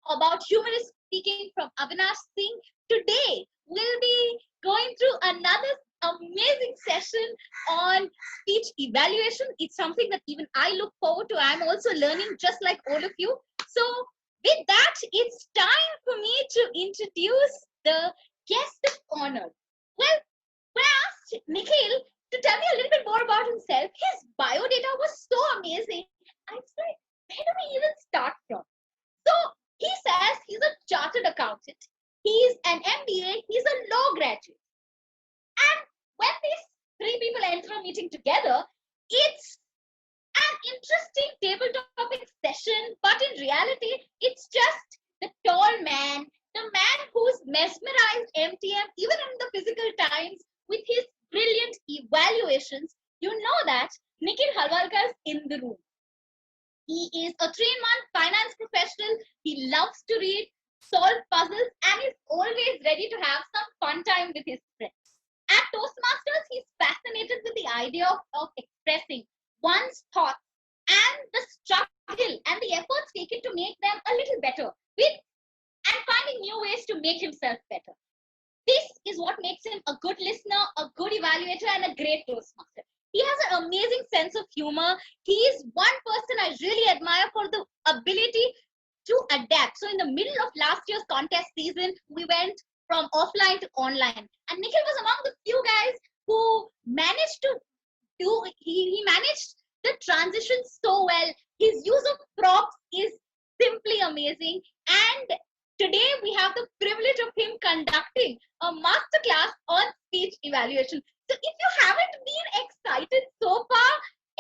about humorous speaking from Avinash Singh. Today, we'll be going through another amazing session on speech evaluation. It's something that even I look forward to. I'm also learning just like all of you. So with that, it's time for me to introduce the guest of honor. Well, when I asked Nikhil to tell me a little bit more about himself, his bio data was so amazing. I was like, where do we even start from? So he says he's a chartered accountant. He's an MBA. He's a law graduate. And when these three people enter a meeting together, it's an interesting table topic session, but in reality, it's just the tall man, the man who's mesmerized MTM even in the physical times with his brilliant evaluations. You know that Nikhil Halwalkar is in the room. He is a 3-month finance professional. He loves to read, solve puzzles, and is always ready to have some fun time with his friends. At Toastmasters, he's fascinated with the idea of expressing one's thoughts and the struggle and the efforts taken to make them a little better and finding new ways to make himself better. This is what makes him a good listener, a good evaluator, and a great Toastmaster. He has an amazing sense of humor. He is one person I really admire for the ability to adapt. So in the middle of last year's contest season, we went from offline to online. And Nikhil was among the few guys who managed to he managed the transition so well. His use of props is simply amazing. And today we have the privilege of him conducting a masterclass on speech evaluation. So if you haven't been excited so far,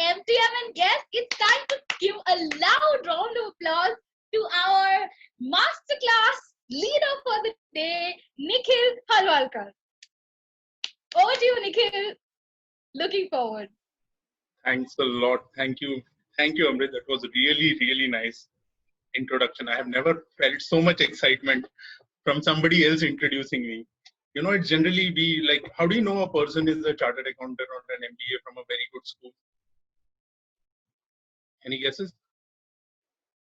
MTM and guests, it's time to give a loud round of applause to our masterclass leader for the day, Nikhil Halwalkar. Over to you, Nikhil. Looking forward. Thanks a lot. Thank you. Thank you, Amrit. That was really, really nice introduction. I have never felt so much excitement from somebody else introducing me. You know, it's generally be like, how do you know a person is a chartered accountant or an MBA from a very good school? Any guesses?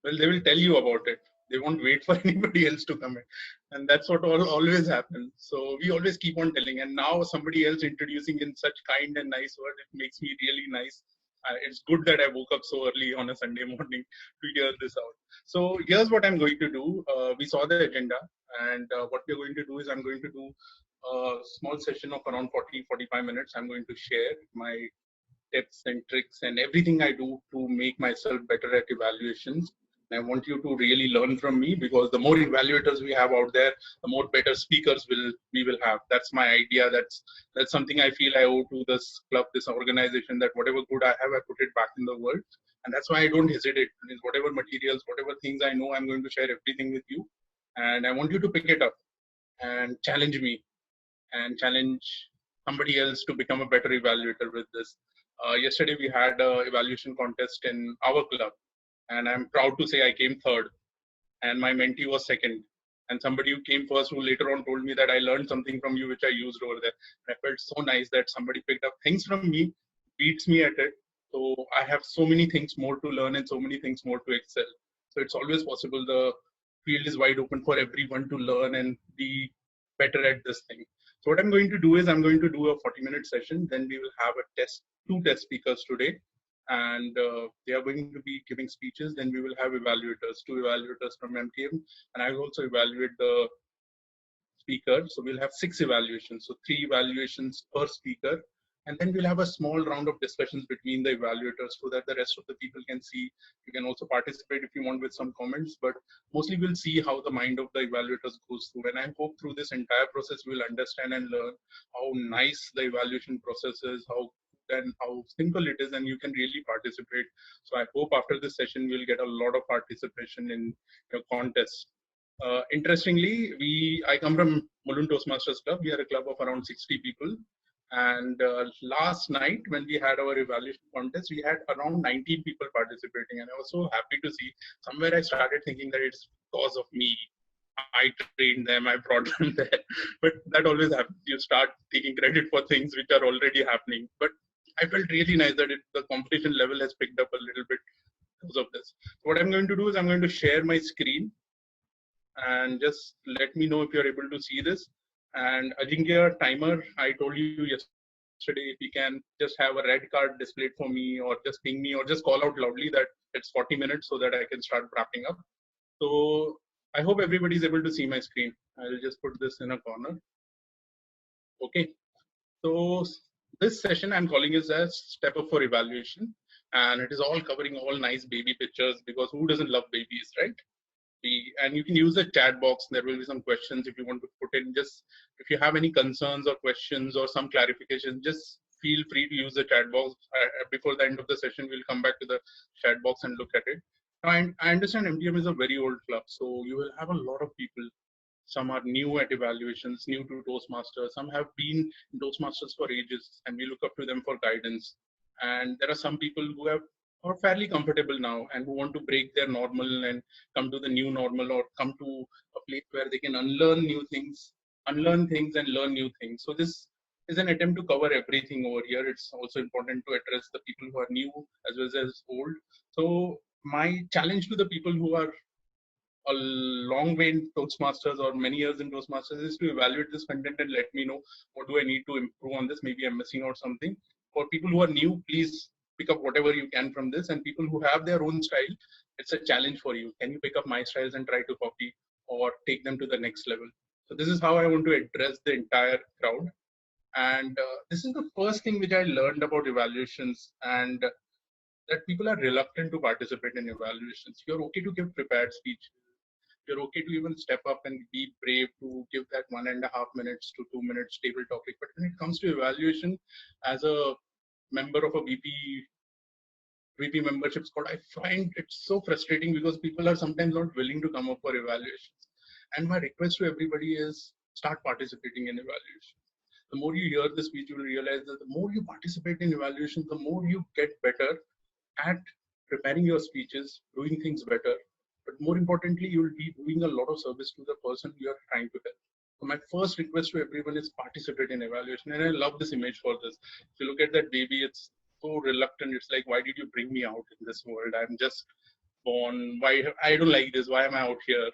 Well, they will tell you about it. They won't wait for anybody else to come in. And that's what always happens. So we always keep on telling. And now somebody else introducing in such kind and nice word, it makes me really nice. It's good that I woke up so early on a Sunday morning to hear this out. So here's what I'm going to do. We saw the agenda, and what we're going to do is I'm going to do a small session of around 40-45 minutes. I'm going to share my tips and tricks and everything I do to make myself better at evaluations. And I want you to really learn from me, because the more evaluators we have out there, the more better speakers we will have. That's my idea. That's something I feel I owe to this club, this organization, that whatever good I have, I put it back in the world. And that's why I don't hesitate. Whatever materials, whatever things I know, I'm going to share everything with you. And I want you to pick it up and challenge me and challenge somebody else to become a better evaluator with this. Yesterday we had an evaluation contest in our club, and I'm proud to say I came third, and my mentee was second. And somebody who came first, who later on told me that I learned something from you, which I used over there. And I felt so nice that somebody picked up things from me, beats me at it. So I have so many things more to learn and so many things more to excel. So it's always possible. The field is wide open for everyone to learn and be better at this thing. So what I'm going to do is I'm going to do a 40-minute session. Then we will have a test, 2 test speakers today. And they are going to be giving speeches. Then we will have evaluators, 2 evaluators from MTM, and I will also evaluate the speaker. So we'll have 6 evaluations, so 3 evaluations per speaker, and then we'll have a small round of discussions between the evaluators so that the rest of the people can see. You can also participate if you want with some comments, but mostly we'll see how the mind of the evaluators goes through. And I hope through this entire process we'll understand and learn how nice the evaluation process is, and how simple it is, and you can really participate. So I hope after this session we'll get a lot of participation in your contest. Interestingly, I come from Mumbai Toastmasters Club. We are a club of around 60 people. And last night when we had our evaluation contest, we had around 19 people participating. And I was so happy to see. Somewhere I started thinking that it's because of me. I trained them, I brought them there. But that always happens. You start taking credit for things which are already happening. But I felt really nice that the competition level has picked up a little bit because of this. So what I'm going to do is I'm going to share my screen. and just let me know if you're able to see this. And Ajinkya, timer, I told you yesterday if you can just have a red card displayed for me, or just ping me, or just call out loudly that it's 40 minutes so that I can start wrapping up. So I hope everybody is able to see my screen. I'll just put this in a corner. Okay. So this session I'm calling is as Step Up for Evaluation, and it is all covering all nice baby pictures, because who doesn't love babies, right? And you can use the chat box. There will be some questions if you want to put in. Just if you have any concerns or questions or some clarification, just feel free to use the chat box. Before the end of the session, we'll come back to the chat box and look at it. Now, I understand MTM is a very old club, so you will have a lot of people. Some are new at evaluations, new to Toastmasters. Some have been in Toastmasters for ages, and we look up to them for guidance. And there are some people who are fairly comfortable now and who want to break their normal and come to the new normal, or come to a place where they can unlearn things and learn new things. So this is an attempt to cover everything over here. It's also important to address the people who are new as well as old. So my challenge to the people who are a long way in Toastmasters or many years in Toastmasters is to evaluate this content and let me know what do I need to improve on this. Maybe I'm missing out something. For people who are new, please pick up whatever you can from this. And people who have their own style, it's a challenge for you. Can you pick up my styles and try to copy or take them to the next level? So this is how I want to address the entire crowd. And this is the first thing which I learned about evaluations, and that people are reluctant to participate in evaluations. You're okay to give prepared speech, you're okay to even step up and be brave to give that 1.5 minutes to 2 minutes table topic. But when it comes to evaluation, as a member of a VP membership squad, I find it so frustrating because people are sometimes not willing to come up for evaluations. And my request to everybody is start participating in evaluation. The more you hear this speech, you will realize that the more you participate in evaluations, the more you get better at preparing your speeches, doing things better. But more importantly, you will be doing a lot of service to the person you are trying to help. So my first request to everyone is participate in evaluation. And I love this image for this. If you look at that baby, it's so reluctant. It's like, why did you bring me out in this world? I'm just born. Why I don't like this? Why am I out here?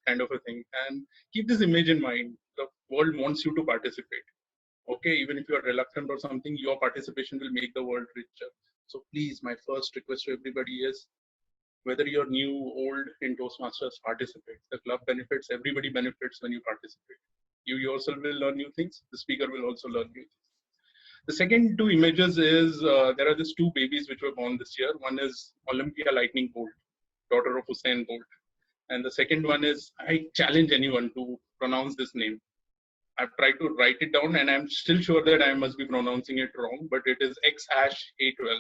Kind of a thing. And keep this image in mind. The world wants you to participate. Okay, even if you are reluctant or something, your participation will make the world richer. So please, my first request to everybody is, whether you're new, old in Toastmasters, participate. The club benefits, everybody benefits when you participate. You yourself will learn new things. The speaker will also learn new things. The second two images is, there are these two babies which were born this year. One is Olympia Lightning Bolt, daughter of Usain Bolt. And the second one is, I challenge anyone to pronounce this name. I've tried to write it down and I'm still sure that I must be pronouncing it wrong, but it is X-A12.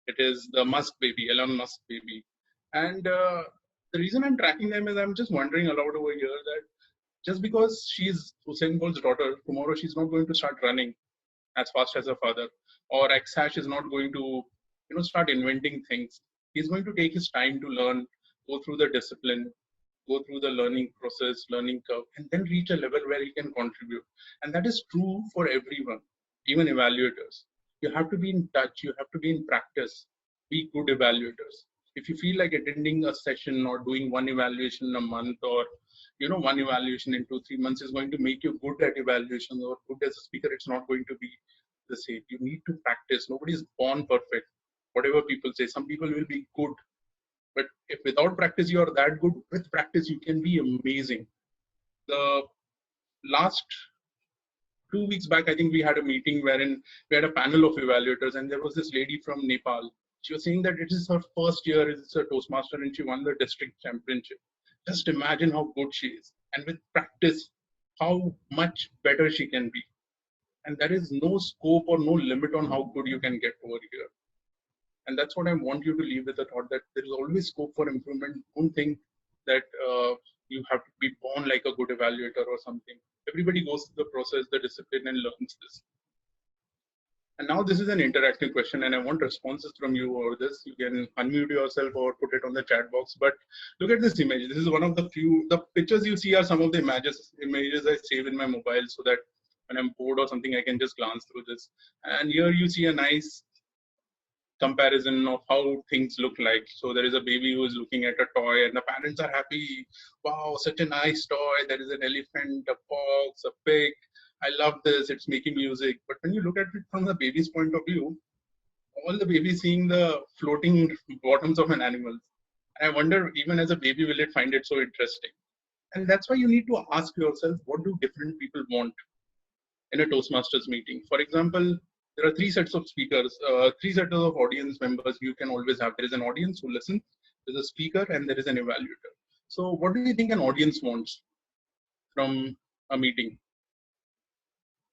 It is the Musk baby, Elon Musk baby. And the reason I'm tracking them is I'm just wondering aloud over here that just because she's Usain Bolt's daughter, tomorrow she's not going to start running as fast as her father, or X-Hash is not going to, start inventing things. He's going to take his time to learn, go through the discipline, go through the learning process, learning curve, and then reach a level where he can contribute. And that is true for everyone, even evaluators. You have to be in touch, you have to be in practice, be good evaluators. If you feel like attending a session or doing one evaluation in a month, or one evaluation in 2-3 months is going to make you good at evaluation or good as a speaker, it's not going to be the same. You need to practice. Nobody is born perfect. Whatever people say, some people will be good, but if without practice you are that good, with practice you can be amazing. The last 2 weeks back, I think we had a meeting wherein we had a panel of evaluators, and there was this lady from Nepal. She was saying that it is her first year as a Toastmaster and she won the district championship. Just imagine how good she is, and with practice, how much better she can be. And there is no scope or no limit on how good you can get over here. And that's what I want you to leave with, the thought that there is always scope for improvement. Don't think that you have to be born like a good evaluator or something. Everybody goes through the process, the discipline, and learns this. And now this is an interactive question, and I want responses from you over this. You can unmute yourself or put it on the chat box. But look at this image. This is one of the pictures you see are some of the images I save in my mobile, so that when I'm bored or something, I can just glance through this. And here you see a nice comparison of how things look like. So there is a baby who is looking at a toy and the parents are happy. Wow, such a nice toy. There is an elephant, a fox, a pig. I love this. It's making music. But when you look at it from the baby's point of view, all the baby seeing the floating bottoms of an animal. And I wonder, even as a baby, will it find it so interesting? And that's why you need to ask yourself, what do different people want in a Toastmasters meeting? For example, there are three sets of speakers, three sets of audience members you can always have. There is an audience who listens, there's a speaker, and there is an evaluator. So, what do you think an audience wants from a meeting?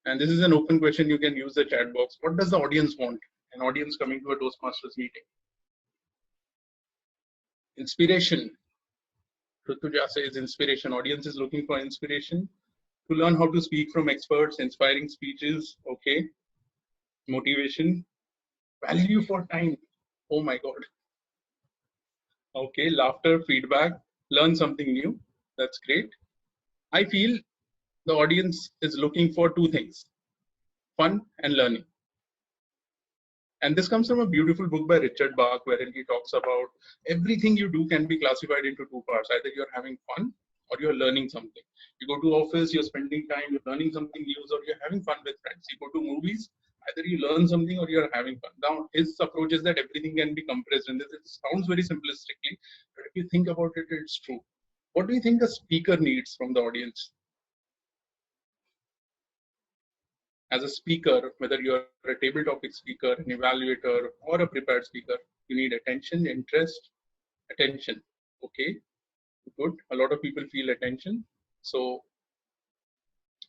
And this is an open question. You can use the chat box. What does the audience want? An audience coming to a Toastmasters meeting. Inspiration. Rutuja says inspiration. Audience is looking for inspiration to learn how to speak from experts, inspiring speeches. Okay. Motivation. Value for time. Oh my God. Okay. Laughter, feedback, learn something new. That's great. I feel the audience is looking for two things: fun and learning. And this comes from a beautiful book by Richard Bach, wherein he talks about everything you do can be classified into two parts. Either you're having fun or you're learning something. You go to office, you're spending time, you're learning something new, or you're having fun with friends. You go to movies, either you learn something or you're having fun. Now, his approach is that everything can be compressed. And this it sounds very simplistically, but if you think about it, it's true. What do you think a speaker needs from the audience? As a speaker, whether you're a table topic speaker, an evaluator, or a prepared speaker, you need attention, interest, attention. Okay, good. A lot of people feel attention. So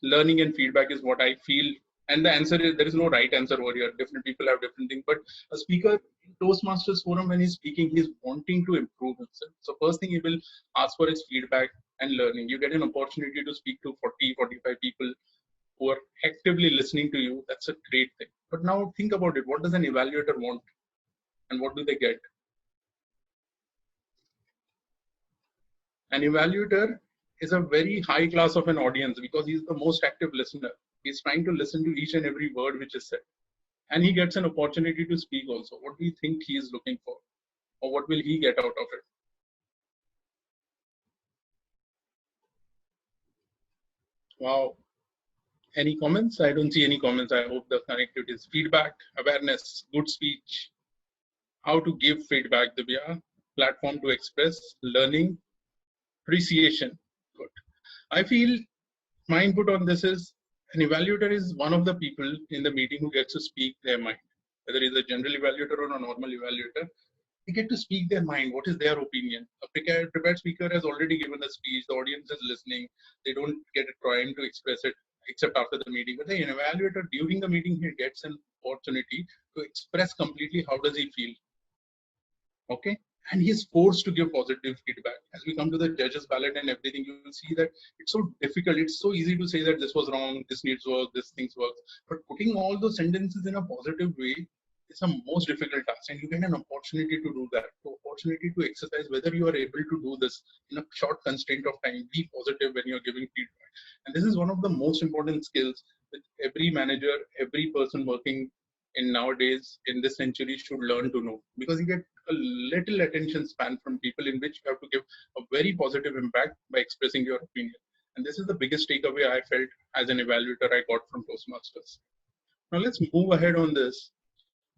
learning and feedback is what I feel. And the answer is there is no right answer over here. Different people have different things. But a speaker in Toastmasters forum, when he's speaking, he's wanting to improve himself. So first thing he will ask for is feedback and learning. You get an opportunity to speak to 40, 45 people who are actively listening to you. That's a great thing. But now think about it. What does an evaluator want? And what do they get? An evaluator is a very high class of an audience because he's the most active listener. He's trying to listen to each and every word which is said. And he gets an opportunity to speak also. What do you think he is looking for? Or what will he get out of it? Wow. Any comments? I don't see any comments. I hope the connectivity is feedback, awareness, good speech, how to give feedback, Divya, platform to express, learning, appreciation. Good. I feel my input on this is an evaluator is one of the people in the meeting who gets to speak their mind. Whether it's a general evaluator or a normal evaluator, they get to speak their mind. What is their opinion? A prepared speaker has already given a speech. The audience is listening. They don't get a time to express it except after the meeting. But the evaluator during the meeting, he gets an opportunity to express completely how does he feel. Okay, and he is forced to give positive feedback. As we come to the judges ballot and everything, you will see that it's so difficult. It's so easy to say that this was wrong, this needs work, this things works, but putting all those sentences in a positive way is the most difficult task, and you get an opportunity to do that, the opportunity to exercise whether you are able to do this in a short constraint of time. Be positive when you're giving feedback, and this is one of the most important skills that every manager, every person working in nowadays in this century should learn to know, because you get a little attention span from people in which you have to give a very positive impact by expressing your opinion. And this is the biggest takeaway I felt as an evaluator I got from Toastmasters. Now let's move ahead on this.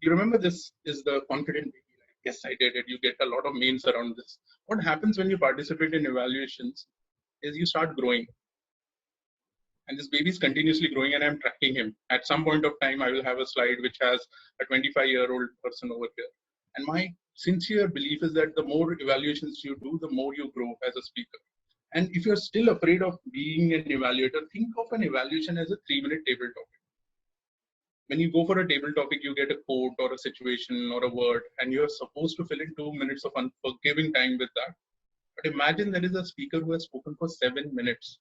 You remember this is the confident baby, right? Yes, I did it. You get a lot of memes around this. What happens when you participate in evaluations is you start growing, and this baby is continuously growing, and I'm tracking him. At some point of time, I will have a slide which has a 25-year-old person over here. And my sincere belief is that the more evaluations you do, the more you grow as a speaker. And if you're still afraid of being an evaluator, think of an evaluation as a 3-minute table topic. When you go for a table topic, you get a quote or a situation or a word, and you're supposed to fill in 2 minutes of unforgiving time with that. But imagine there is a speaker who has spoken for 7 minutes,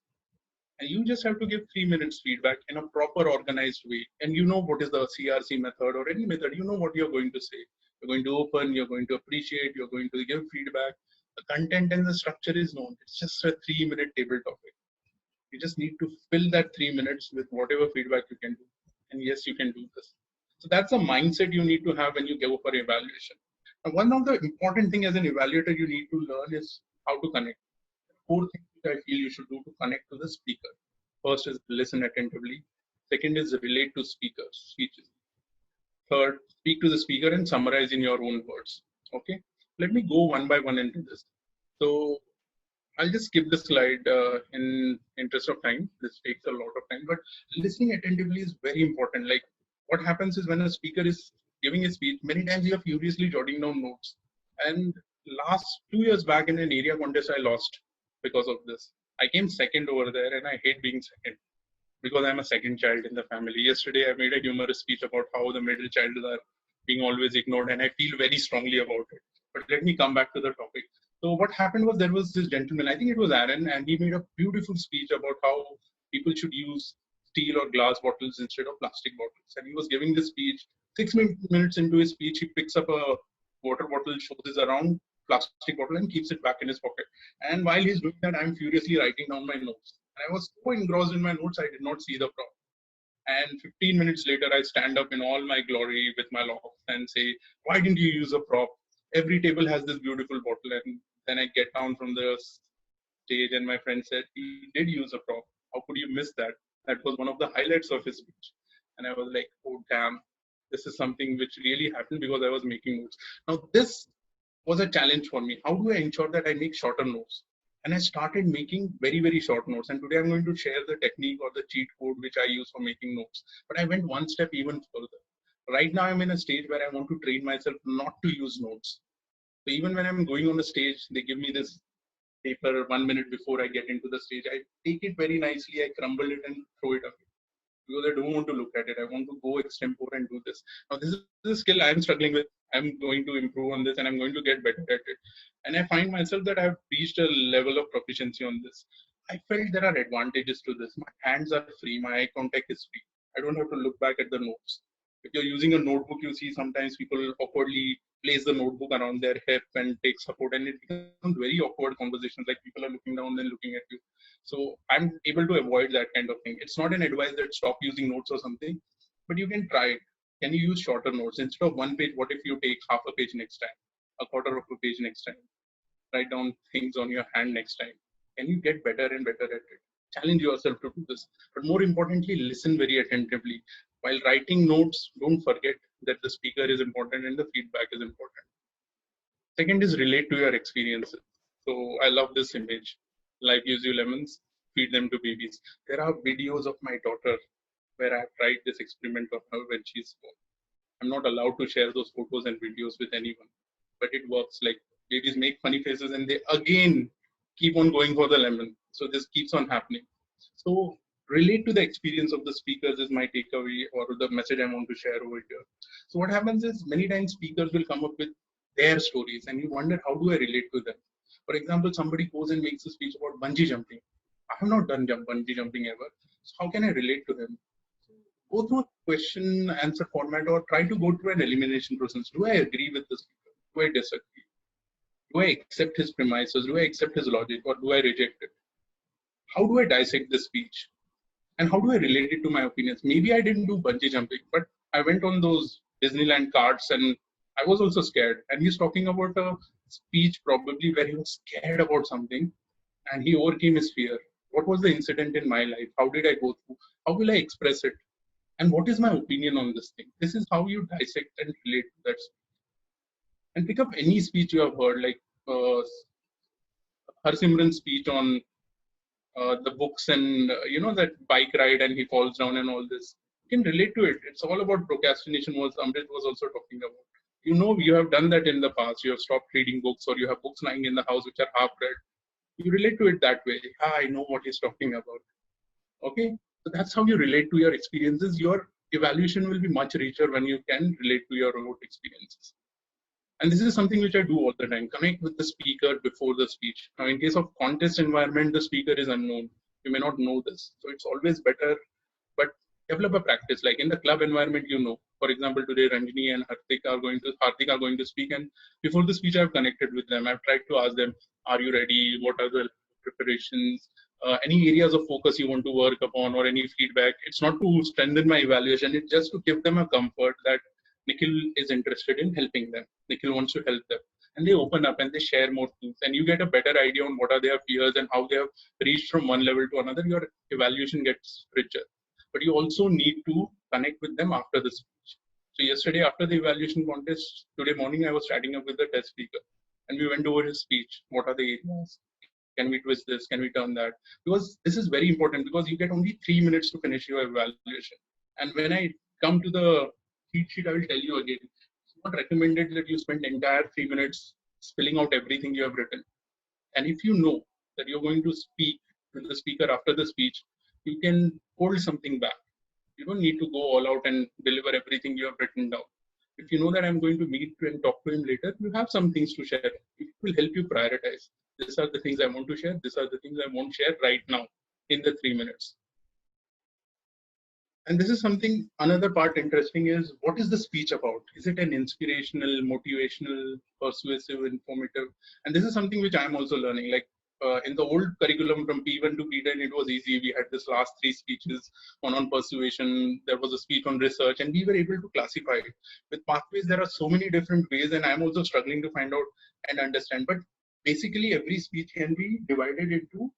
and you just have to give 3 minutes feedback in a proper organized way. And you know what is the CRC method or any method, you know what you're going to say. You're going to open, you're going to appreciate, you're going to give feedback. The content and the structure is known. It's just a 3-minute table topic. You just need to fill that 3 minutes with whatever feedback you can do. And yes, you can do this. So that's a mindset you need to have when you go for evaluation. Now, one of the important thing as an evaluator you need to learn is how to connect. Four things which I feel you should do to connect to the speaker. First is listen attentively. Second is relate to speakers, speeches. Third, speak to the speaker and summarize in your own words. Okay, let me go one by one into this. So I'll just skip the slide in interest of time. This takes a lot of time, but listening attentively is very important. Like what happens is when a speaker is giving a speech, many times you are furiously jotting down notes. And last 2 years back in an area contest, I lost because of this. I came second over there, and I hate being second because I'm a second child in the family. Yesterday, I made a humorous speech about how the middle child are being always ignored, and I feel very strongly about it. But let me come back to the topic. So what happened was there was this gentleman, I think it was Aaron, and he made a beautiful speech about how people should use steel or glass bottles instead of plastic bottles. And he was giving this speech. 6 minutes into his speech, he picks up a water bottle, shows his around plastic bottle, and keeps it back in his pocket. And while he's doing that, I'm furiously writing down my notes. And I was so engrossed in my notes, I did not see the prop. And 15 minutes later, I stand up in all my glory with my locks and say, "Why didn't you use a prop? Every table has this beautiful bottle." And then I get down from the stage, and my friend said, "He did use a prop. How could you miss that? That was one of the highlights of his speech." And I was like, "Oh, damn. This is something which really happened because I was making notes." Now, this was a challenge for me. How do I ensure that I make shorter notes? And I started making very, very short notes. And today I'm going to share the technique or the cheat code which I use for making notes. But I went one step even further. Right now I'm in a stage where I want to train myself not to use notes. So even when I'm going on the stage, they give me this paper 1 minute before I get into the stage. I take it very nicely, I crumble it and throw it away because I don't want to look at it. I want to go extempore and do this. Now, this is a skill I'm struggling with. I'm going to improve on this and I'm going to get better at it. And I find myself that I've reached a level of proficiency on this. I felt there are advantages to this. My hands are free, my eye contact is free. I don't have to look back at the notes. If you're using a notebook, you see sometimes people awkwardly place the notebook around their hip and take support, and it becomes very awkward conversations. Like people are looking down and looking at you. So I'm able to avoid that kind of thing. It's not an advice that stop using notes or something, but you can try it. Can you use shorter notes instead of one page? What if you take half a page next time, a quarter of a page next time? Write down things on your hand next time. Can you get better and better at it? Challenge yourself to do this. But more importantly, listen very attentively. While writing notes, don't forget that the speaker is important and the feedback is important. Second is relate to your experiences. So I love this image. Life gives you lemons, feed them to babies. There are videos of my daughter where I've tried this experiment on her when she's born. I'm not allowed to share those photos and videos with anyone, but it works. Like babies make funny faces and they again keep on going for the lemon. So this keeps on happening. So relate to the experience of the speakers is my takeaway or the message I want to share over here. So what happens is many times speakers will come up with their stories and you wonder, how do I relate to them? For example, somebody goes and makes a speech about bungee jumping. I have not done bungee jumping ever. So how can I relate to them? Go through a question answer format or try to go through an elimination process. Do I agree with the speaker? Do I disagree? Do I accept his premises? Do I accept his logic or do I reject it? How do I dissect the speech? And how do I relate it to my opinions? Maybe I didn't do bungee jumping, but I went on those Disneyland carts and I was also scared. And he's talking about a speech probably where he was scared about something and he overcame his fear. What was the incident in my life? How did I go through? How will I express it? And what is my opinion on this thing? This is how you dissect and relate to that speech. And pick up any speech you have heard, like Harsimran's speech on the books and that bike ride and he falls down and all this. You can relate to it. It's all about procrastination. Was Amrit was also talking about. You have done that in the past. You have stopped reading books or you have books lying in the house which are half read. You relate to it that way. I know what he's talking about. Okay, so that's how you relate to your experiences. Your evaluation will be much richer when you can relate to your own experiences. And this is something which I do all the time. Connect with the speaker before the speech. Now, in case of contest environment, the speaker is unknown. You may not know this. So it's always better, but develop a practice. Like in the club environment, For example, today Ranjini and Hardik are going to speak. And before the speech, I've connected with them. I've tried to ask them, are you ready? What are the preparations? any areas of focus you want to work upon or any feedback. It's not to strengthen my evaluation. It's just to give them a comfort that Nikhil is interested in helping them. Nikhil wants to help them. And they open up and they share more things. And you get a better idea on what are their fears and how they have reached from one level to another. Your evaluation gets richer. But you also need to connect with them after the speech. So yesterday after the evaluation contest, today morning I was chatting up with the test speaker and we went over his speech. What are the areas? Can we twist this? Can we turn that? Because this is very important because you get only 3 minutes to finish your evaluation. And when I come to the cheat sheet, I will tell you again, it's not recommended that you spend entire 3 minutes spelling out everything you have written. And if you know that you're going to speak to the speaker after the speech, you can hold something back. You don't need to go all out and deliver everything you have written down. If you know that I'm going to meet and talk to him later, you have some things to share. It will help you prioritize. These are the things I want to share. These are the things I won't share right now in the 3 minutes. And this is something, another part interesting is, what is the speech about? Is it an inspirational, motivational, persuasive, informative? And this is something which I'm also learning. Like in the old curriculum from P1 to P10, it was easy. We had this last 3 speeches, one on persuasion, there was a speech on research, and we were able to classify it. With pathways, there are so many different ways, and I'm also struggling to find out and understand. But basically, every speech can be divided into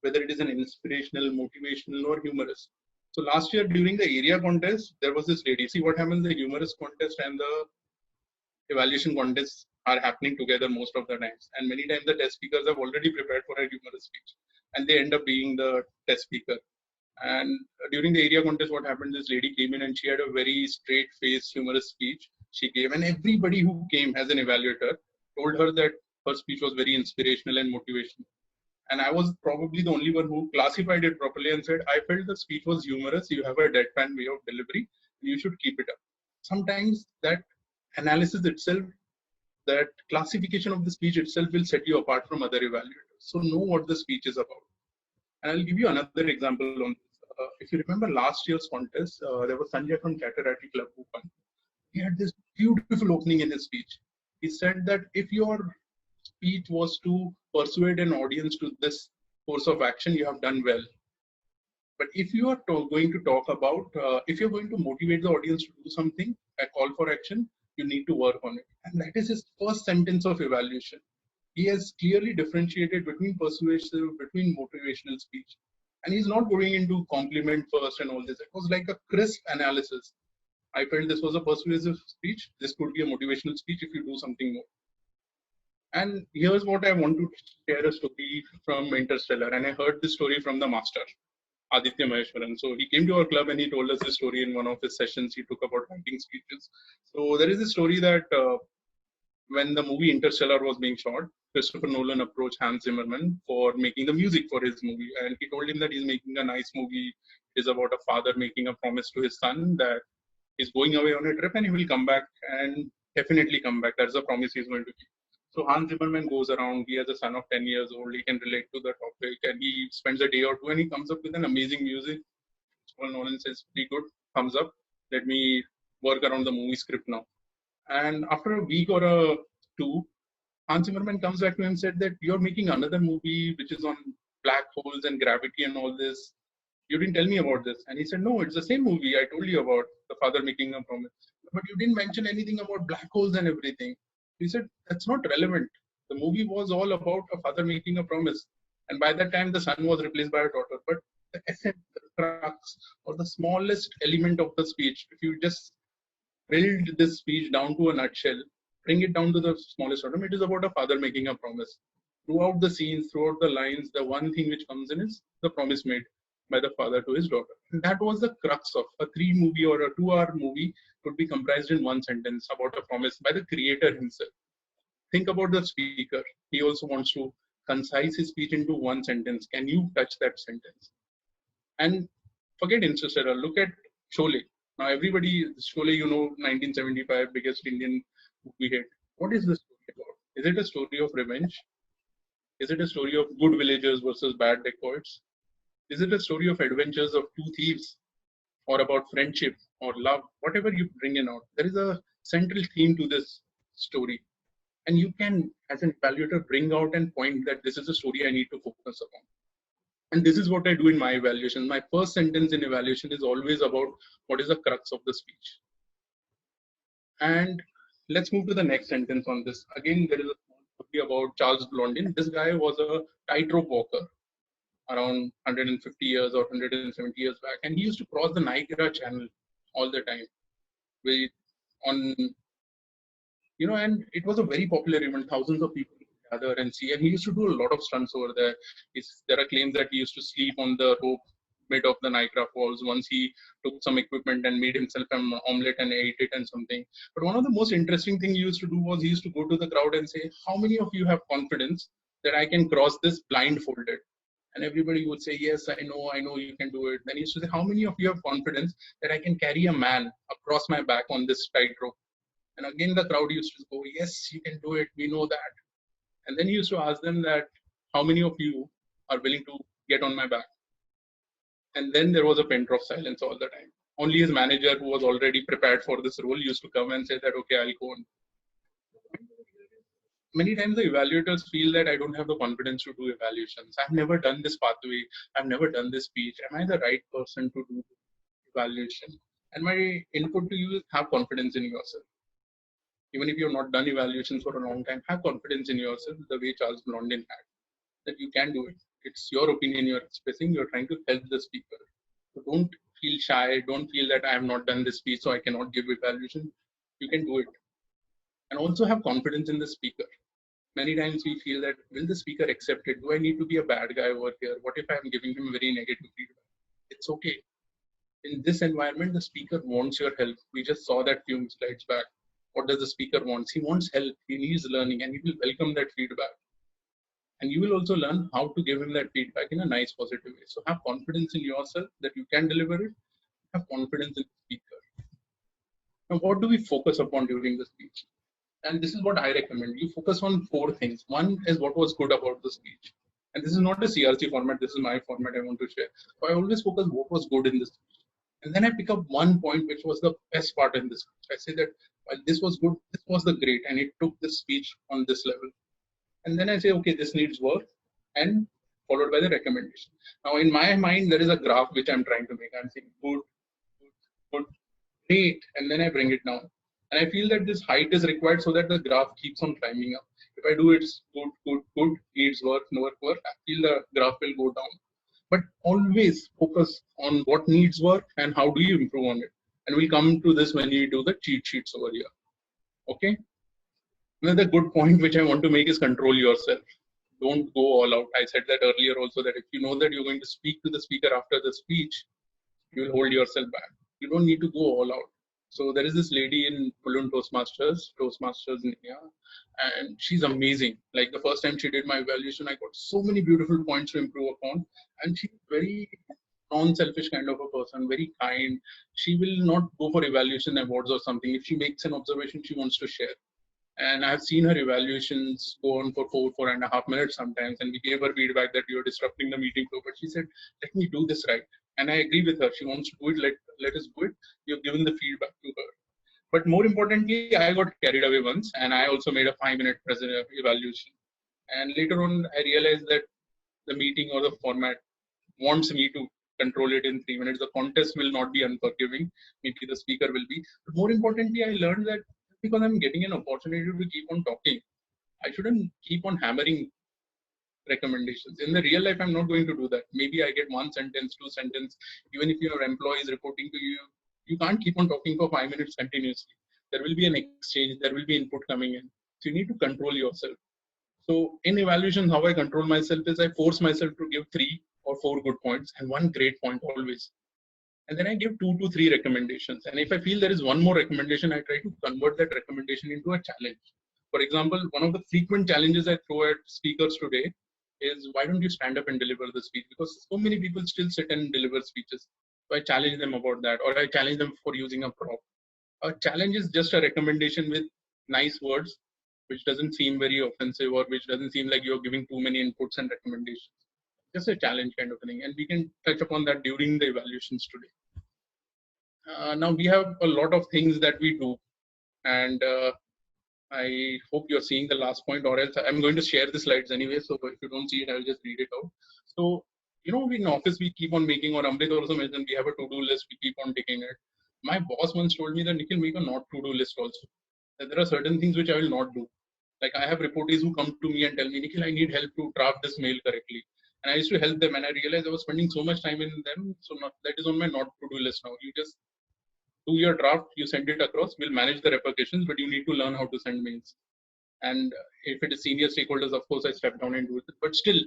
whether it is an inspirational, motivational, or humorous. So last year during the area contest, there was this lady. See what happens, the humorous contest and the evaluation contests are happening together most of the times. And many times the test speakers have already prepared for a humorous speech and they end up being the test speaker. And during the area contest, what happened, this lady came in and she had a very straight face, humorous speech she gave. And everybody who came as an evaluator told her that her speech was very inspirational and motivational. And I was probably the only one who classified it properly and said, I felt the speech was humorous. You have a deadpan way of delivery. You should keep it up. Sometimes that analysis itself, that classification of the speech itself will set you apart from other evaluators. So know what the speech is about. And I'll give you another example on this. If you remember last year's contest, there was Sanjay from Chatterati Club who won. He had this beautiful opening in his speech. He said that if your speech was to persuade an audience to this course of action, you have done well. But if you are going to talk about, if you're going to motivate the audience to do something, a call for action, you need to work on it. And that is his first sentence of evaluation. He has clearly differentiated between persuasive, between motivational speech. And he's not going into compliment first and all this. It was like a crisp analysis. I felt this was a persuasive speech. This could be a motivational speech if you do something more. And here's what I want to share a story from Interstellar. And I heard this story from the master, Aditya Maheshwaran. So he came to our club and he told us this story in one of his sessions. He took about writing speeches. So there is a story that when the movie Interstellar was being shot, Christopher Nolan approached Hans Zimmerman for making the music for his movie. And he told him that he's making a nice movie. It's about a father making a promise to his son that he's going away on a trip and he will come back and definitely come back. That's the promise he's going to keep. So Hans Zimmerman goes around. He has a son of 10 years old. He can relate to the topic and he spends a day or two and he comes up with an amazing music. Christopher Nolan says, pretty good, thumbs up. Let me work around the movie script now. And after a week or two, Hans Zimmerman comes back to him and said that you're making another movie which is on black holes and gravity and all this. You didn't tell me about this. And he said, no, it's the same movie I told you about, the father making a promise. But you didn't mention anything about black holes and everything. He said, that's not relevant. The movie was all about a father making a promise. And by that time, the son was replaced by a daughter. But the essence, the crux, or the smallest element of the speech, if you just build this speech down to a nutshell, bring it down to the smallest atom, it is about a father making a promise. Throughout the scenes, throughout the lines, the one thing which comes in is the promise made by the father to his daughter. And that was the crux of a 3 movie or a 2 hour movie could be comprised in one sentence about a promise by the creator himself. Think about the speaker. He also wants to concise his speech into one sentence. Can you touch that sentence? And forget Interstellar. Look at Sholay. Now, everybody, Sholay, 1975, biggest Indian movie hit. What is the story about? Is it a story of revenge? Is it a story of good villagers versus bad dacoits? Is it a story of adventures of 2 thieves or about friendship or love? Whatever you bring in out, there is a central theme to this story. And you can, as an evaluator, bring out and point that this is a story I need to focus upon. And this is what I do in my evaluation. My first sentence in evaluation is always about what is the crux of the speech. And let's move to the next sentence on this. Again, there is a story about Charles Blondin. This guy was a tightrope walker around 150 years or 170 years back, and he used to cross the Niagara Channel all the time with on and it was a very popular event. Thousands of people gather and see, and he used to do a lot of stunts over there. There are claims that he used to sleep on the rope mid of the Niagara Falls. Once he took some equipment and made himself an omelette and ate it and something. But one of the most interesting things he used to do was he used to go to the crowd and say, "How many of you have confidence that I can cross this blindfolded?" And everybody would say, "Yes, I know you can do it." Then he used to say, "How many of you have confidence that I can carry a man across my back on this tightrope?" And again, the crowd used to go, "Yes, you can do it. We know that." And then he used to ask them that, "How many of you are willing to get on my back?" And then there was a pin drop silence all the time. Only his manager, who was already prepared for this role, used to come and say that, "Okay, I'll go on." Many times the evaluators feel that I don't have the confidence to do evaluations. I've never done this pathway. I've never done this speech. Am I the right person to do evaluation? And my input to you is have confidence in yourself. Even if you have not done evaluations for a long time, have confidence in yourself the way Charles Blondin had, that you can do it. It's your opinion you're expressing, you're trying to help the speaker. So don't feel shy, don't feel that I have not done this speech, so I cannot give evaluation. You can do it. And also have confidence in the speaker. Many times we feel that, will the speaker accept it? Do I need to be a bad guy over here? What if I'm giving him very negative feedback? It's okay. In this environment, the speaker wants your help. We just saw that few slides back. What does the speaker want? He wants help. He needs learning, and he will welcome that feedback. And you will also learn how to give him that feedback in a nice, positive way. So have confidence in yourself that you can deliver it. Have confidence in the speaker. Now, what do we focus upon during the speech? And this is what I recommend. You focus on four things. One is what was good about the speech. And this is not a CRC format. This is my format I want to share. So I always focus what was good in this speech. And then I pick up one point which was the best part in this speech. I say that while this was good, this was the great, and it took this speech on this level. And then I say, okay, this needs work, and followed by the recommendation. Now, in my mind, there is a graph which I'm trying to make. I'm saying good, good, good, great, and then I bring it down. And I feel that this height is required so that the graph keeps on climbing up. If I do it's good, good, good, needs work, no work, work, I feel the graph will go down. But always focus on what needs work and how do you improve on it. And we'll come to this when we do the cheat sheets over here. Okay. Another good point which I want to make is control yourself. Don't go all out. I said that earlier also, that if you know that you're going to speak to the speaker after the speech, you will hold yourself back. You don't need to go all out. So there is this lady in Mumbai Toastmasters in India, and she's amazing. Like the first time she did my evaluation, I got so many beautiful points to improve upon, and she's very non-selfish kind of a person, very kind. She will not go for evaluation awards or something. If she makes an observation, she wants to share. And I've seen her evaluations go on for 4.5 minutes sometimes. And we gave her feedback that you're disrupting the meeting flow. But she said, let me do this right. And I agree with her. She wants to do it. Let us do it. You've given the feedback to her. But more importantly, I got carried away once, and I also made a 5-minute evaluation. And later on, I realized that the meeting or the format wants me to control it in 3 minutes. The contest will not be unforgiving. Maybe the speaker will be. But more importantly, I learned that because I'm getting an opportunity to keep on talking, I shouldn't keep on hammering recommendations. In the real life, I'm not going to do that. Maybe I get one sentence, two sentences. Even if your employee is reporting to you, you can't keep on talking for 5 minutes continuously. There will be an exchange, there will be input coming in. So you need to control yourself. So in evaluation, how I control myself is I force myself to give 3 or 4 good points and one great point always. And then I give 2 to 3 recommendations. And if I feel there is one more recommendation, I try to convert that recommendation into a challenge. For example, one of the frequent challenges I throw at speakers today is, why don't you stand up and deliver the speech? Because so many people still sit and deliver speeches. So I challenge them about that, or I challenge them for using a prop. A challenge is just a recommendation with nice words, which doesn't seem very offensive or which doesn't seem like you're giving too many inputs and recommendations. Just a challenge kind of thing. And we can touch upon that during the evaluations today. Now we have a lot of things that we do, and I hope you're seeing the last point, or else I'm going to share the slides anyway. So if you don't see it, I'll just read it out. So In office we keep on making, or Amrit also mentioned, we have a to-do list, we keep on taking it. My boss once told me that, Nikhil, make a not to-do list also. That there are certain things which I will not do. Like I have reportees who come to me and tell me, Nikhil, I need help to draft this mail correctly. And I used to help them, and I realized I was spending so much time in them. So that is on my not to-do list now. You just do your draft, you send it across, we'll manage the repercussions, but you need to learn how to send mails. And if it is senior stakeholders, of course, I step down and do it. But still,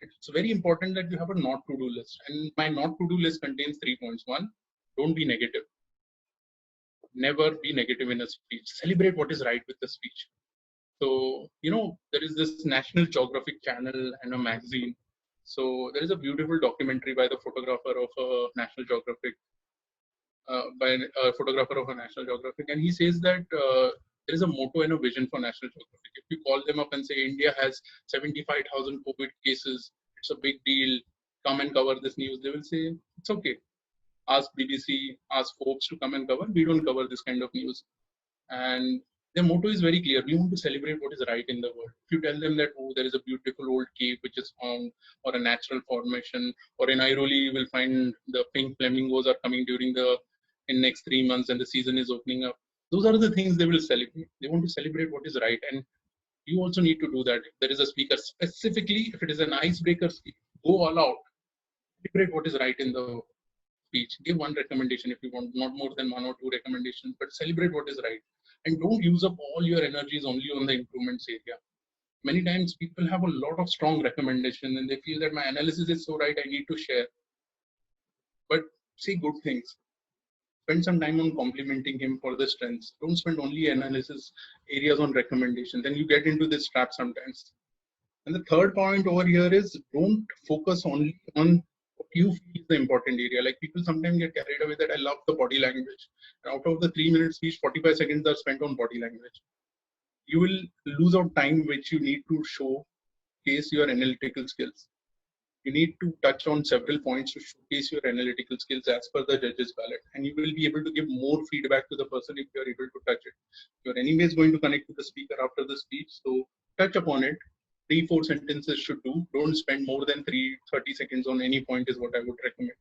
it's very important that you have a not to do list. And my not to do list contains 3 points. One, don't be negative. Never be negative in a speech. Celebrate what is right with the speech. So, there is this National Geographic channel and a magazine. So, there is a beautiful documentary by the photographer of a National Geographic by a photographer of a National Geographic, and he says that there is a motto and a vision for National Geographic. If you call them up and say India has 75,000 COVID cases, it's a big deal, come and cover this news, they will say it's okay. Ask BBC, ask Forbes to come and cover. We don't cover this kind of news. And their motto is very clear. We want to celebrate what is right in the world. If you tell them that, oh, there is a beautiful old cave which is found, or a natural formation, or in Airoli you will find the pink flamingos are coming in next 3 months and the season is opening up. Those are the things they will celebrate. They want to celebrate what is right. And you also need to do that. If there is a speaker, specifically if it is an icebreaker speech, go all out. Celebrate what is right in the speech. Give one recommendation if you want, not more than one or two recommendations, but celebrate what is right. And don't use up all your energies only on the improvements area. Many times people have a lot of strong recommendations and they feel that my analysis is so right, I need to share. But say good things. Spend some time on complimenting him for the strengths. Don't spend only analysis areas on recommendation. Then you get into this trap sometimes. And the third point over here is don't focus only on what you feel is the important area. Like people sometimes get carried away that I love the body language. And out of the 3 minute speech, 45 seconds are spent on body language. You will lose out time which you need to showcase your analytical skills. You need to touch on several points to showcase your analytical skills as per the judge's ballot. And you will be able to give more feedback to the person if you are able to touch it. You're anyways going to connect with the speaker after the speech, so touch upon it. 3-4 sentences should do. Don't spend more than 30 seconds on any point is what I would recommend.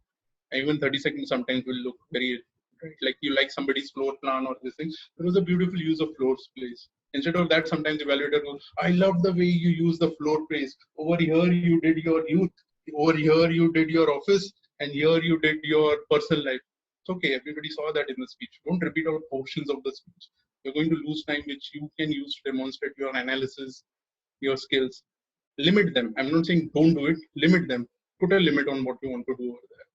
And even 30 seconds sometimes will look very right, like you like somebody's floor plan or this thing. There was a beautiful use of floor space. Instead of that, sometimes the evaluator goes, I love the way you use the floor space. Over here you did your youth. Over here you did your office, and here you did your personal life. It's okay. Everybody saw that in the speech. Don't repeat out portions of the speech. You're going to lose time which you can use to demonstrate your analysis, your skills. Limit them. I'm not saying don't do it. Limit them. Put a limit on what you want to do over there.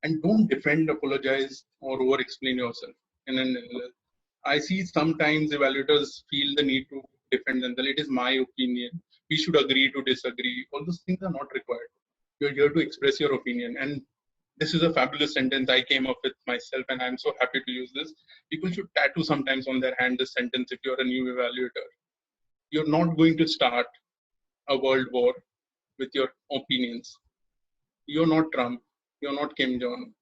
And don't defend, apologize, or over explain yourself. And I see sometimes evaluators feel the need to defend themselves. It is my opinion. We should agree to disagree. All those things are not required. You're here to express your opinion. And this is a fabulous sentence I came up with myself, and I'm so happy to use this. People should tattoo sometimes on their hand this sentence if you're a new evaluator. You're not going to start a world war with your opinions. You're not Trump. You're not Kim Jong.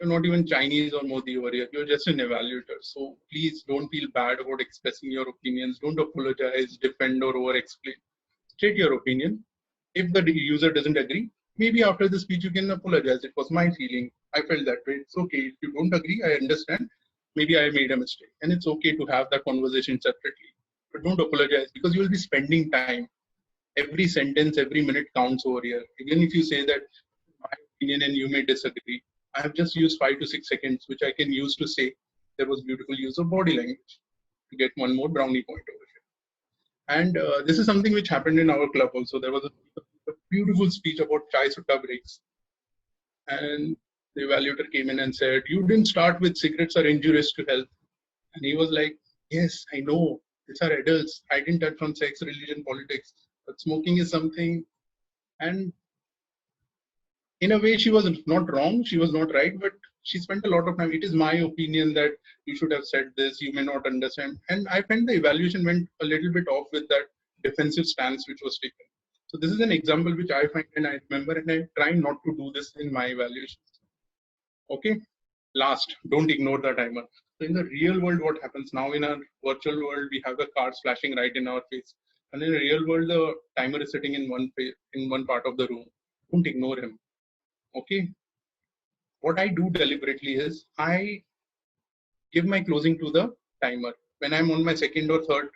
You're not even Chinese or Modi over here. You're just an evaluator. So please don't feel bad about expressing your opinions. Don't apologize, defend, or over explain. State your opinion. If the user doesn't agree, maybe after the speech you can apologize. It was my feeling. I felt that way. It's okay. If you don't agree, I understand. Maybe I made a mistake. And it's okay to have that conversation separately. But don't apologize because you will be spending time. Every sentence, every minute counts over here. Even if you say that my opinion and you may disagree, I have just used 5 to 6 seconds, which I can use to say there was beautiful use of body language to get one more brownie point over here. And this is something which happened in our club also. There was a beautiful speech about chai sutta breaks. And the evaluator came in and said, you didn't start with cigarettes are injurious to health. And he was like, yes, I know. These are adults. I didn't touch on sex, religion, politics. But smoking is something. And in a way, she was not wrong. She was not right. But she spent a lot of time. It is my opinion that you should have said this. You may not understand. And I felt the evaluation went a little bit off with that defensive stance which was taken. So this is an example which I find and I remember, and I try not to do this in my evaluations. Okay. Last, don't ignore the timer. So in the real world, what happens now in our virtual world, we have the cards flashing right in our face. And in the real world, the timer is sitting in one part of the room. Don't ignore him. Okay. What I do deliberately is I give my closing to the timer. When I'm on my second or third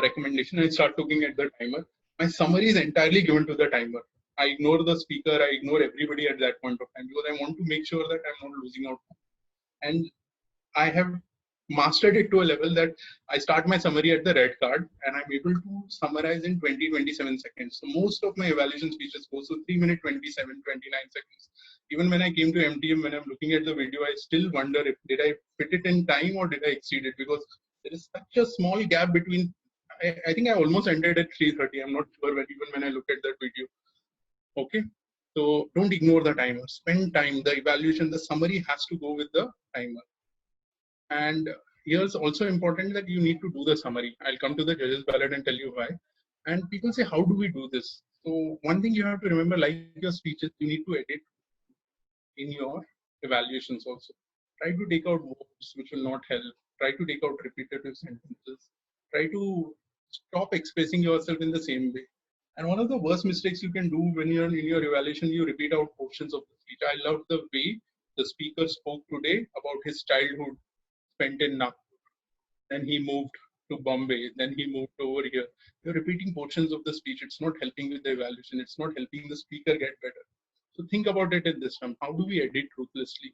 recommendation, I start looking at the timer. My summary is entirely given to the timer. I ignore the speaker, I ignore everybody at that point of time because I want to make sure that I'm not losing out. And I have mastered it to a level that I start my summary at the red card and I'm able to summarize in 20-27 seconds. So most of my evaluation speeches goes to 3 minutes 27-29 seconds. Even when I came to MTM, when I'm looking at the video, I still wonder if did I fit it in time or did I exceed it, because there is such a small gap between. I think I almost ended at 3:30. I'm not sure even when I look at that video. Okay. So don't ignore the timer. Spend time. The evaluation, the summary has to go with the timer. And here's also important that you need to do the summary. I'll come to the judges ballot and tell you why. And people say, how do we do this? So one thing you have to remember, like your speeches, you need to edit in your evaluations also. Try to take out words which will not help. Try to take out repetitive sentences. Try to stop expressing yourself in the same way. And one of the worst mistakes you can do when you're in your evaluation, you repeat out portions of the speech. I love the way the speaker spoke today about his childhood spent in Nagpur. Then he moved to Bombay. Then he moved over here. You're repeating portions of the speech. It's not helping with the evaluation. It's not helping the speaker get better. So think about it in this term. How do we edit ruthlessly?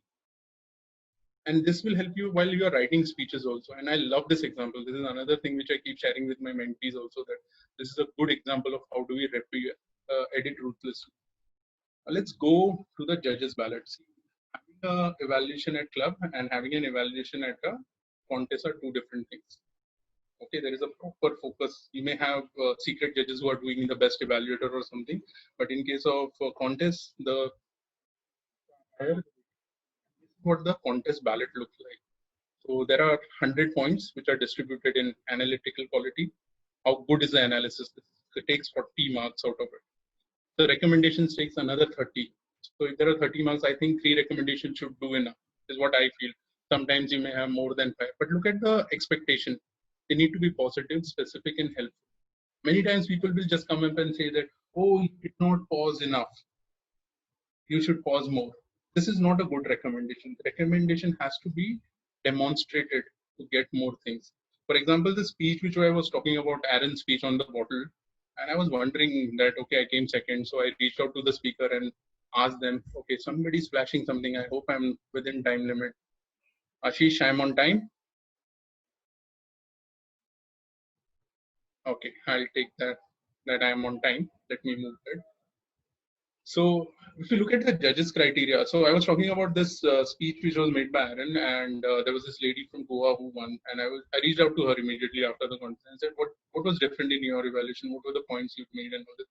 And this will help you while you are writing speeches also. And I love this example. This is another thing which I keep sharing with my mentees also, that this is a good example of how do we edit ruthlessly. Let's go to the judges ballot. Having an evaluation at club and having an evaluation at a contest are two different things. Okay, there is a proper focus. You may have secret judges who are doing the best evaluator or something, but in case of contests, what the contest ballot looks like. So there are 100 points which are distributed in analytical quality. How good is the analysis? It takes 40 marks out of it. The recommendations takes another 30. So if there are 30 marks, I think 3 recommendations should do enough, is what I feel. Sometimes you may have more than 5. But look at the expectation. They need to be positive, specific, and helpful. Many times people will just come up and say that, oh, you did not pause enough. You should pause more. This is not a good recommendation. The recommendation has to be demonstrated to get more things. For example, the speech which I was talking about, Aaron's speech on the bottle, and I was wondering that, okay, I came second. So I reached out to the speaker and asked them, okay, somebody's flashing something. I hope I'm within time limit. Ashish, I'm on time. Okay, I'll take that I'm on time. Let me move it. So if you look at the judges' criteria, so I was talking about this speech which was made by Aaron, and there was this lady from Goa who won, and I reached out to her immediately after the conference and said, what was different in your evaluation? What were the points you made and all this?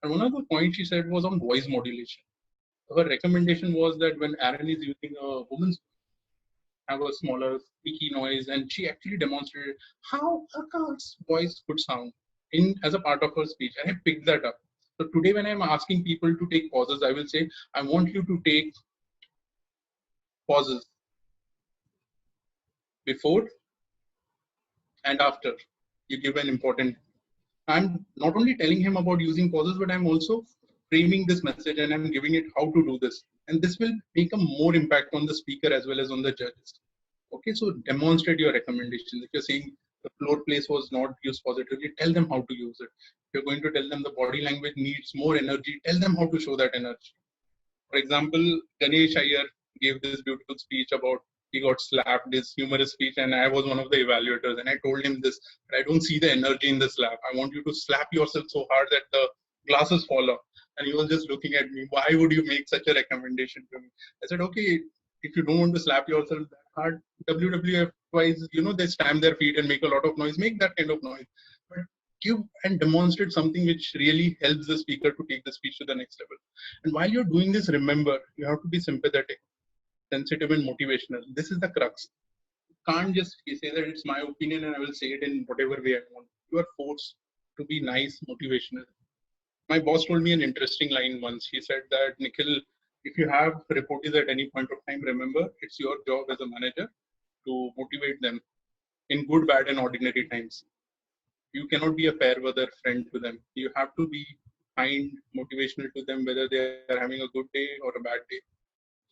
And one of the points she said was on voice modulation. Her recommendation was that when Aaron is using a woman's have a smaller squeaky noise, and she actually demonstrated how a girl's voice could sound in as a part of her speech, and I picked that up. So today when I'm asking people to take pauses, I will say I want you to take pauses before and after you give an important. I'm not only telling him about using pauses, but I'm also framing this message and I'm giving it how to do this, and this will make a more impact on the speaker as well as on the judges. Okay, so demonstrate your recommendations. If you're saying the floor place was not used positively, tell them how to use it. If you're going to tell them the body language needs more energy, tell them how to show that energy. For example, Ganesh Iyer gave this beautiful speech about he got slapped, this humorous speech, and I was one of the evaluators. And I told him this, I don't see the energy in the slap. I want you to slap yourself so hard that the glasses fall off. And he was just looking at me, why would you make such a recommendation to me? I said, okay, if you don't want to slap yourself that hard, WWF wise, they stamp their feet and make a lot of noise, make that kind of noise. But give and demonstrate something which really helps the speaker to take the speech to the next level. And while you're doing this, remember, you have to be sympathetic, sensitive, and motivational. This is the crux. You can't just say that it's my opinion and I will say it in whatever way I want. You are forced to be nice, motivational. My boss told me an interesting line once. He said that, Nikhil, if you have reportees at any point of time, remember, it's your job as a manager to motivate them in good, bad, and ordinary times. You cannot be a fair weather friend to them. You have to kind, motivational to them, whether they are having a good day or a bad day.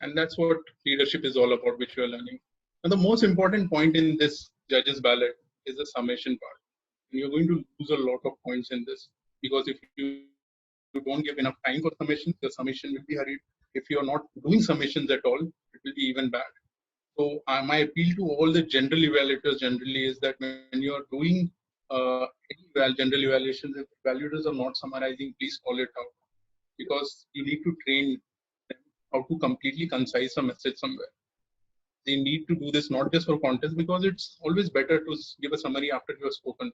And that's what leadership is all about, which we are learning. And the most important point in this judges ballot is the summation part. And you're going to lose a lot of points in this, because if you don't give enough time for submissions, your summation will be hurried. If you're not doing submissions at all, it will be even bad. So my appeal to all the general evaluators generally is that when you are doing any general evaluations, if evaluators are not summarizing, please call it out, because you need to train them how to completely concise a message somewhere. They need to do this not just for contest, because it's always better to give a summary after you have spoken.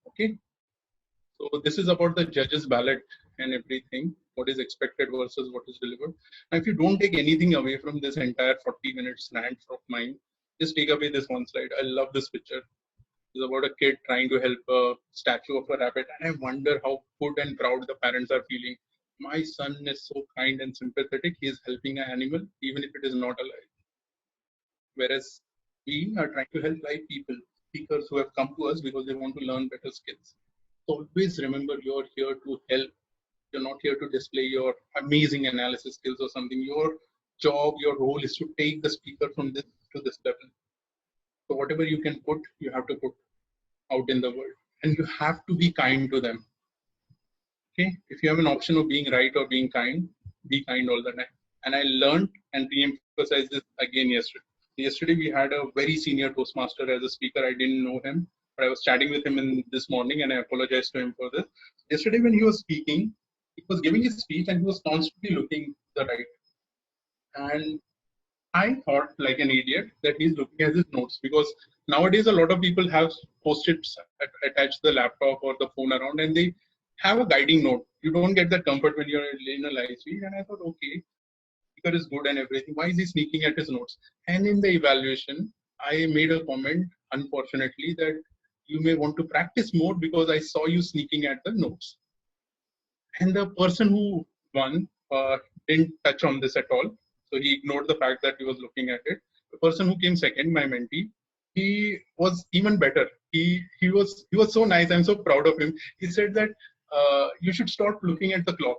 Okay. So this is about the judges ballot and everything, what is expected versus what is delivered. Now, if you don't take anything away from this entire 40 minutes rant of mine, just take away this one slide. I love this picture. It's about a kid trying to help a statue of a rabbit. And I wonder how good and proud the parents are feeling. My son is so kind and sympathetic. He is helping an animal, even if it is not alive. Whereas we are trying to help live people, speakers who have come to us because they want to learn better skills. So always remember, you're here to help. You're not here to display your amazing analysis skills or something. Your job, your role is to take the speaker from this to this level. So whatever you can put, you have to put out in the world. And you have to be kind to them. Okay? If you have an option of being right or being kind, be kind all the time. And I learned and re-emphasized this again yesterday. Yesterday we had a very senior Toastmaster as a speaker. I didn't know him, but I was chatting with him in this morning, and I apologize to him for this. Yesterday when he was speaking, he was giving his speech and he was constantly looking to the right. And I thought, like an idiot, that he's looking at his notes, because nowadays a lot of people have post-its attached to the laptop or the phone around, and they have a guiding note. You don't get that comfort when you're in a live speech. And I thought, okay, speaker is good and everything. Why is he sneaking at his notes? And in the evaluation, I made a comment, unfortunately, that you may want to practice more because I saw you sneaking at the notes. And the person who won didn't touch on this at all. So he ignored the fact that he was looking at it. The person who came second, my mentee, he was even better. He was so nice. I'm so proud of him. He said that you should stop looking at the clock.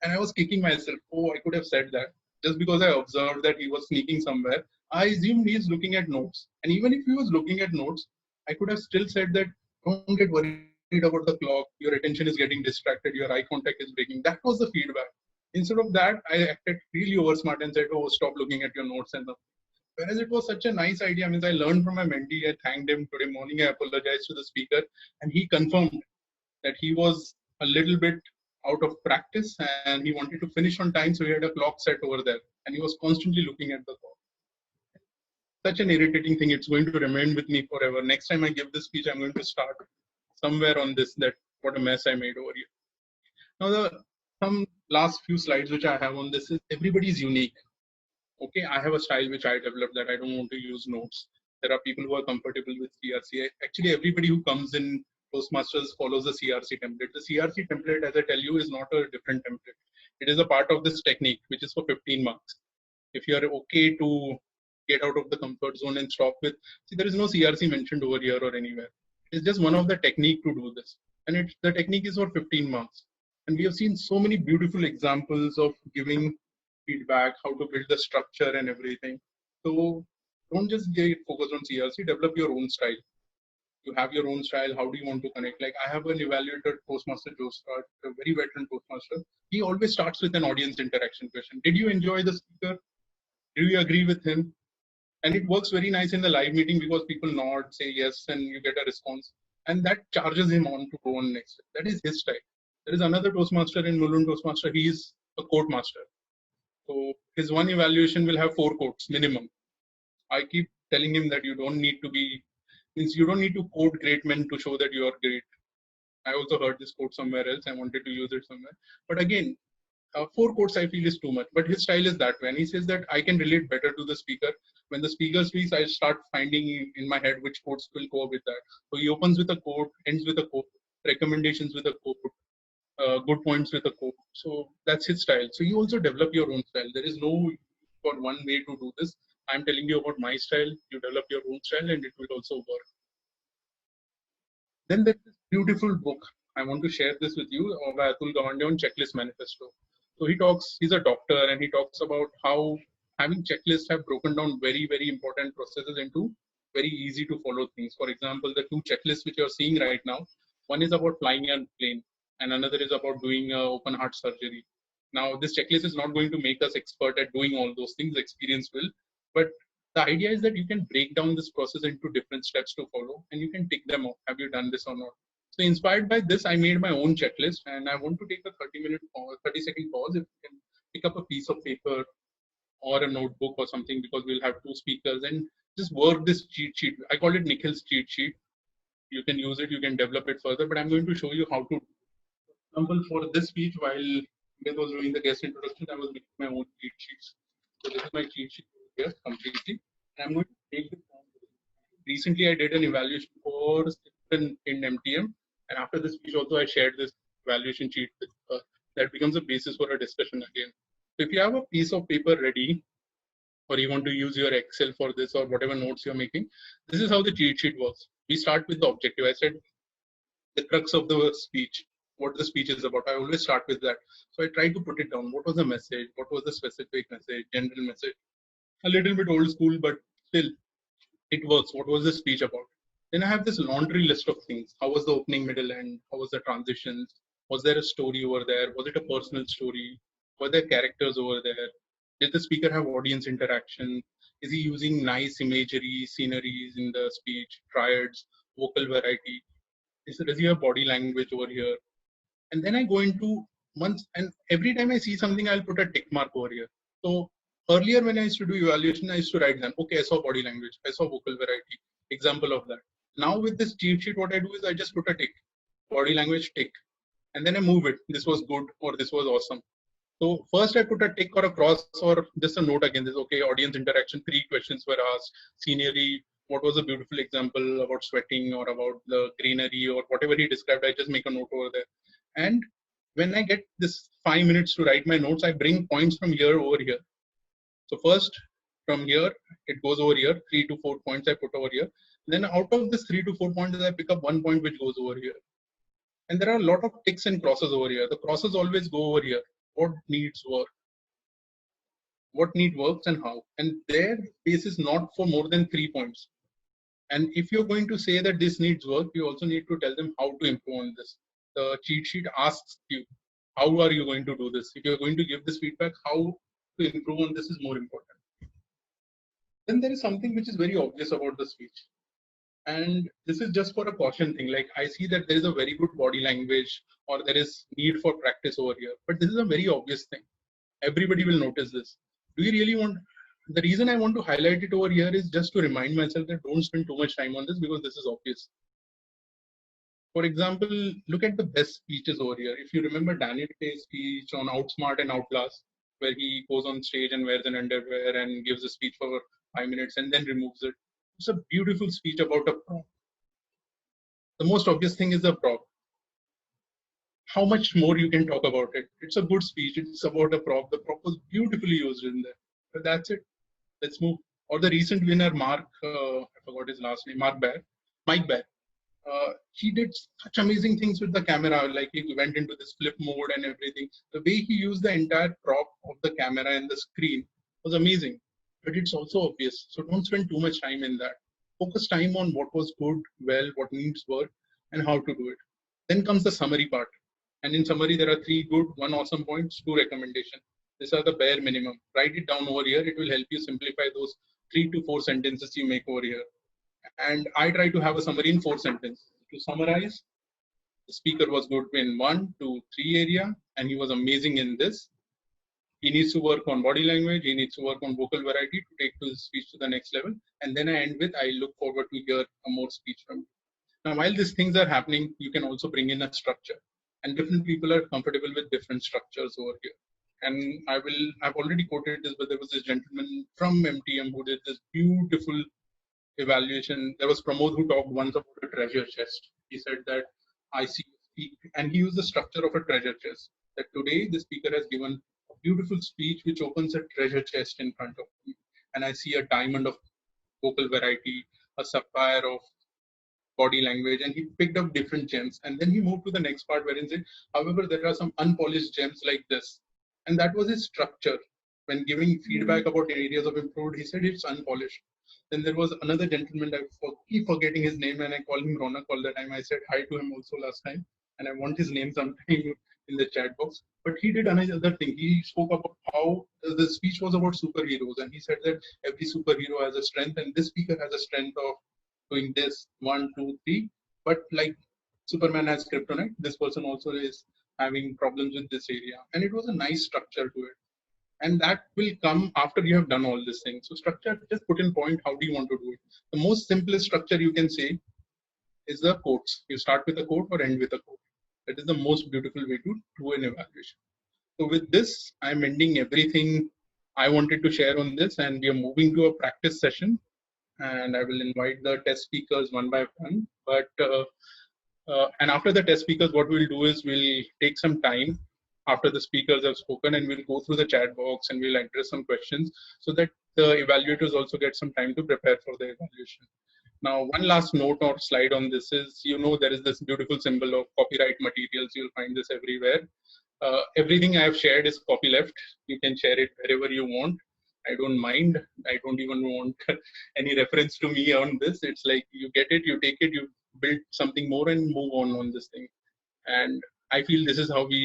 And I was kicking myself. Oh, I could have said that. Just because I observed that he was sneaking somewhere, I assumed he is looking at notes. And even if he was looking at notes, I could have still said that don't get worried about the clock. Your attention is getting distracted. Your eye contact is breaking. That was the feedback. Instead of that, I acted really over smart and said, oh, stop looking at your notes and stuff. Whereas it was such a nice idea. I mean, I learned from my mentee. I thanked him today morning. I apologized to the speaker, and he confirmed that he was a little bit out of practice and he wanted to finish on time. So he had a clock set over there and he was constantly looking at the clock. Such an irritating thing. It's going to remain with me forever. Next time I give this speech, I'm going to start somewhere on this, that what a mess I made over here. Now, some last few slides which I have on this is everybody is unique. Okay, I have a style which I developed that I don't want to use notes. There are people who are comfortable with CRC. Actually, everybody who comes in Toastmasters follows the CRC template. The CRC template, as I tell you, is not a different template. It is a part of this technique, which is for 15 marks. If you are okay to get out of the comfort zone and stop with, see, there is no CRC mentioned over here or anywhere. It's just one of the technique to do this. And the technique is for 15 marks. And we have seen so many beautiful examples of giving feedback, how to build the structure and everything. So don't just get focused on CRC, develop your own style. You have your own style. How do you want to connect? Like I have an evaluator, Toastmaster Joe Scott, a very veteran Toastmaster. He always starts with an audience interaction question. Did you enjoy the speaker? Do you agree with him? And it works very nice in the live meeting because people nod, say yes, and you get a response. And that charges him on to go on next. That is his style. There is another Toastmaster in Mulund Toastmaster. He is a quote master. So his one evaluation will have 4 quotes minimum. I keep telling him that you don't need to be, means you don't need to quote great men to show that you are great. I also heard this quote somewhere else. I wanted to use it somewhere. But again, 4 quotes I feel is too much. But his style is that way. And he says that I can relate better to the speaker. When the speaker speaks, I start finding in my head which quotes will go with that. So he opens with a quote, ends with a quote, recommendations with a quote, good points with a quote. So that's his style. So you also develop your own style. There is no one way to do this. I'm telling you about my style. You develop your own style and it will also work. Then there's this beautiful book. I want to share this with you by Atul Gawande on Checklist Manifesto. So he's a doctor, and he talks about how having checklists have broken down very, very important processes into very easy to follow things. For example, the two checklists which you're seeing right now, one is about flying a plane, and another is about doing open heart surgery. Now, this checklist is not going to make us expert at doing all those things, experience will, but the idea is that you can break down this process into different steps to follow, and you can tick them off. Have you done this or not? So inspired by this, I made my own checklist, and I want to take a 30-minute pause, 30-second pause. If you can pick up a piece of paper or a notebook or something, because we'll have two speakers, and just work this cheat sheet. I call it Nikhil's cheat sheet. You can use it, you can develop it further, but I'm going to show you how to. For example, for this speech, while Smith was doing the guest introduction, I was making my own cheat sheets. So this is my cheat sheet here completely. And I'm going to take this down. Recently, I did an evaluation for in MTM, and after this speech, also I shared this evaluation sheet with that becomes a basis for a discussion again. So if you have a piece of paper ready, or you want to use your Excel for this or whatever notes you're making, this is how the cheat sheet works. We start with the objective. I said the crux of the speech, what the speech is about. I always start with that. So I try to put it down. What was the message? What was the specific message? General message? A little bit old school, but still it works. What was the speech about? Then I have this laundry list of things. How was the opening, middle, end? How was the transitions? Was there a story over there? Was it a personal story? Were there characters over there? Did the speaker have audience interaction? Is he using nice imagery, sceneries in the speech, triads, vocal variety? Does he have body language over here? And then I go into months, and every time I see something, I'll put a tick mark over here. So earlier when I used to do evaluation, I used to write down, okay, I saw body language, I saw vocal variety, example of that. Now with this cheat sheet, what I do is I just put a tick, body language tick, and then I move it. This was good or this was awesome. So first I put a tick or a cross or just a note again. This okay, audience interaction, 3 questions were asked, scenery, what was a beautiful example about sweating or about the greenery or whatever he described, I just make a note over there. And when I get this 5 minutes to write my notes, I bring points from here over here. So first from here, it goes over here, 3 to 4 points I put over here. Then out of this 3 to 4 points, I pick up 1 point which goes over here. And there are a lot of ticks and crosses over here. The crosses always go over here. What needs work? What need works and how? And their space is not for more than 3 points. And if you're going to say that this needs work, you also need to tell them how to improve on this. The cheat sheet asks you, how are you going to do this? If you're going to give this feedback, how to improve on this is more important. Then there is something which is very obvious about the speech. And this is just for a caution thing. Like I see that there is a very good body language or there is need for practice over here. But this is a very obvious thing. Everybody will notice this. Do you really want, the reason I want to highlight it over here is just to remind myself that don't spend too much time on this because this is obvious. For example, look at the best speeches over here. If you remember Daniel Day's speech on Outsmart and Outclass, where he goes on stage and wears an underwear and gives a speech for 5 minutes and then removes it. It's a beautiful speech about a prop. The most obvious thing is the prop. How much more you can talk about it? It's a good speech. It's about a prop. The prop was beautifully used in there. But that's it. Let's move. Or the recent winner, Mark, I forgot his last name, Mike Bear. He did such amazing things with the camera. Like he went into this flip mode and everything. The way he used the entire prop of the camera and the screen was amazing. But it's also obvious. So don't spend too much time in that. Focus time on what was good, well, what needs work, and how to do it. Then comes the summary part. And in summary, there are 3 good, 1 awesome points, 2 recommendations. These are the bare minimum. Write it down over here. It will help you simplify those 3 to 4 sentences you make over here. And I try to have a summary in 4 sentences. To summarize, the speaker was good in 1, 2, 3 area, and he was amazing in this. He needs to work on body language. He needs to work on vocal variety to take his speech to the next level. And then I end with, I look forward to hear a more speech from you. Now, while these things are happening, you can also bring in a structure. And different people are comfortable with different structures over here. And I've already quoted this, but there was this gentleman from MTM who did this beautiful evaluation. There was Pramod who talked once about a treasure chest. He said that I see, and he used the structure of a treasure chest. That today the speaker has given a beautiful speech which opens a treasure chest in front of me, and I see a diamond of vocal variety, a sapphire of body language, and he picked up different gems. And then he moved to the next part wherein said, however, there are some unpolished gems like this. And that was his structure. When giving feedback about areas of improvement, he said it's unpolished. Then there was another gentleman, keep forgetting his name, and I call him Ronak all the time. I said hi to him also last time, and I want his name sometime in the chat box. But he did another thing. He spoke about how the speech was about superheroes, and he said that every superhero has a strength, and this speaker has a strength of doing this, one, two, three. But like Superman has kryptonite, this person also is having problems with this area. And it was a nice structure to it. And that will come after you have done all these things. So structure, just put in point, how do you want to do it? The most simplest structure you can say is the quotes. You start with a quote or end with a quote. That is the most beautiful way to do an evaluation. So with this, I'm ending everything I wanted to share on this, and we are moving to a practice session. And I will invite the test speakers one by one. And after the test speakers, what we'll do is we'll take some time after the speakers have spoken, and we'll go through the chat box and we'll address some questions so that the evaluators also get some time to prepare for the evaluation. Now, one last note or slide on this is, there is this beautiful symbol of copyright materials. You'll find this everywhere. Everything I have shared is copyleft. You can share it wherever you want. I don't mind. I don't even want any reference to me on this. It's like you get it, you take it, you build something more and move on this thing. And I feel this is how we